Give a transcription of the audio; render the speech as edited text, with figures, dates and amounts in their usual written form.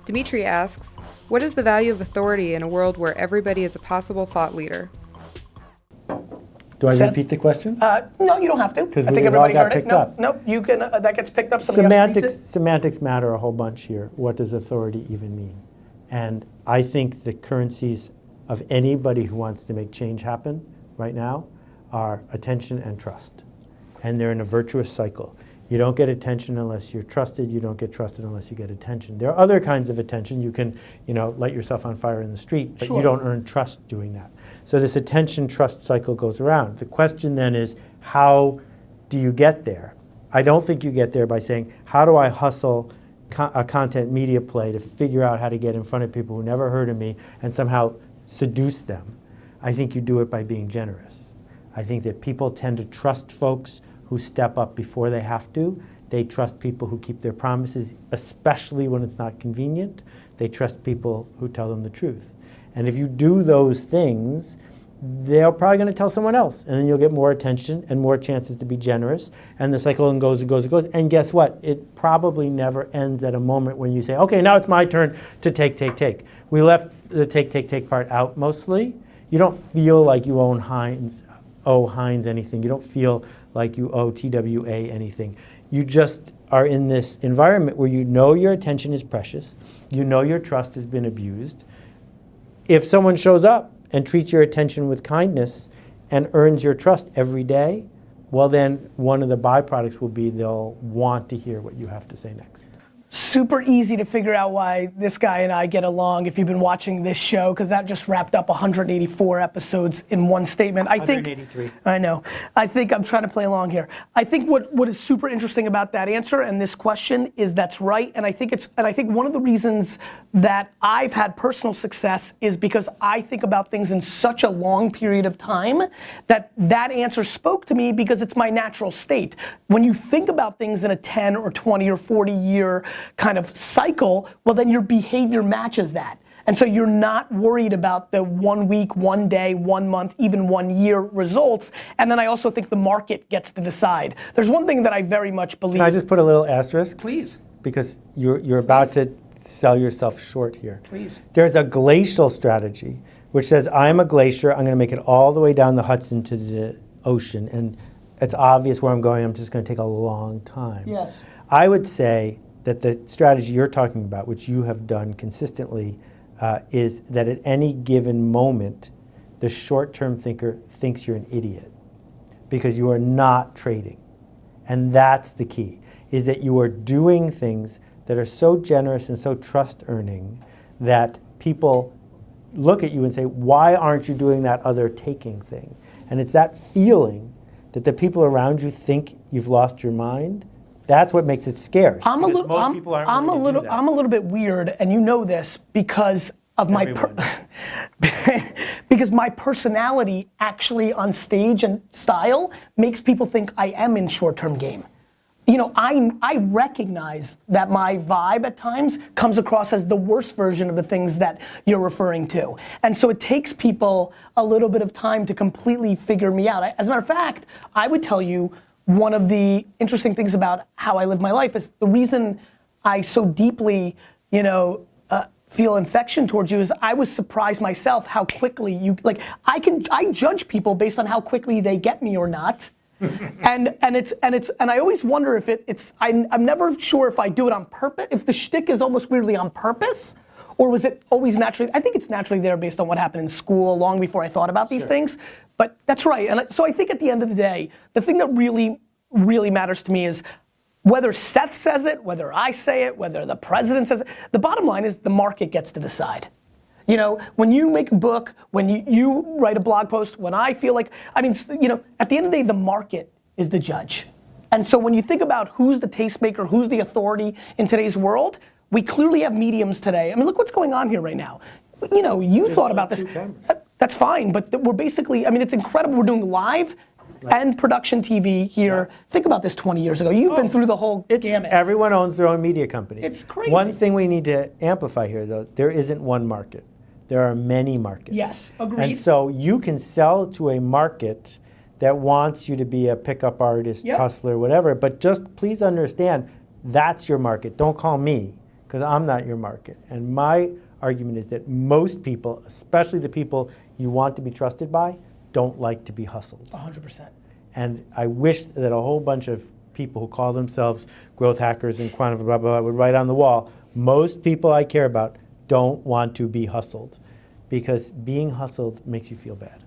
Dimitri asks, what is the value of authority in a world where everybody is a possible thought leader? Do I repeat the question? No, you don't have to. I Because think we all everybody got heard it. picked No, up. no, you can. That gets picked up. Somebody else reads it. Semantics matter a whole bunch here. What does authority even mean? And I think the currencies of anybody who wants to make change happen right now are attention and trust. And they're in a virtuous cycle. You don't get attention unless you're trusted. You don't get trusted unless you get attention. There are other kinds of attention. You can, light yourself on fire in the street, but Sure. you don't earn trust doing that. So this attention-trust cycle goes around. The question then is, how do you get there? I don't think you get there by saying, how do I hustle a content media play to figure out how to get in front of people who never heard of me and somehow seduce them? I think you do it by being generous. I think that people tend to trust folks who step up before they have to. They trust people who keep their promises, especially when it's not convenient. They trust people who tell them the truth. And if you do those things, they're probably going to tell someone else. And then you'll get more attention and more chances to be generous. And the cycle goes and goes and goes. And guess what? It probably never ends at a moment when you say, okay, now it's my turn to take. We left the take part out mostly. You don't feel like you owe Heinz anything. You don't feel like you owe TWA anything. You just are in this environment where you know your attention is precious. You know your trust has been abused. If someone shows up and treats your attention with kindness and earns your trust every day, well then one of the byproducts will be they'll want to hear what you have to say next. Super easy to figure out why this guy and I get along if you've been watching this show, because that just wrapped up 184 episodes in one statement. 183. I know. I think I'm trying to play along here. I think what is super interesting about that answer and this question is that's right, and I think one of the reasons that I've had personal success is because I think about things in such a long period of time that answer spoke to me because it's my natural state. When you think about things in a 10 or 20 or 40 year kind of cycle, well then your behavior matches that. And so you're not worried about the 1 week, 1 day, 1 month, even 1 year results. And then I also think the market gets to decide. There's one thing that I very much believe. Can I just put a little asterisk? Please. Because you're about to sell yourself short here. Please. There's a glacial strategy which says I'm a glacier, I'm going to make it all the way down the Hudson to the ocean, and it's obvious where I'm going, I'm just going to take a long time. Yes. I would say that the strategy you're talking about, which you have done consistently, is that at any given moment, the short-term thinker thinks you're an idiot because you are not trading. And that's the key, is that you are doing things that are so generous and so trust-earning that people look at you and say, why aren't you doing that other taking thing? And it's that feeling that the people around you think you've lost your mind. That's what makes it scarce. I'm a little bit weird, and you know this because of because my personality actually on stage and style makes people think I am in short-term game. You know, I recognize that my vibe at times comes across as the worst version of the things that you're referring to. And so it takes people a little bit of time to completely figure me out. As a matter of fact, I would tell you one of the interesting things about how I live my life is the reason I so deeply, feel infection towards you is I was surprised myself how quickly I judge people based on how quickly they get me or not. and I always wonder if I'm never sure if I do it on purpose, if the shtick is almost weirdly on purpose, or was it always naturally? I think it's naturally there based on what happened in school long before I thought about these things. But that's right, and so I think at the end of the day, the thing that really, really matters to me is whether Seth says it, whether I say it, whether the president says it. The bottom line is the market gets to decide. You know, when you make a book, when you write a blog post, when I feel like, at the end of the day, the market is the judge. And so when you think about who's the tastemaker, who's the authority in today's world, we clearly have mediums today. I mean, look what's going on here right now. You know, you thought about this. That's fine, but we're basically, it's incredible. We're doing live and production TV here. Think about this 20 years ago. You've been through the whole gamut. Everyone owns their own media company. It's crazy. One thing we need to amplify here, though, there isn't one market. There are many markets. Yes, agreed. And so you can sell to a market that wants you to be a pickup artist, hustler, whatever, but just please understand that's your market. Don't call me, because I'm not your market. And my argument is that most people, especially the people you want to be trusted by, don't like to be hustled. 100%. And I wish that a whole bunch of people who call themselves growth hackers and quantum blah, blah, blah would write on the wall, most people I care about don't want to be hustled, because being hustled makes you feel bad.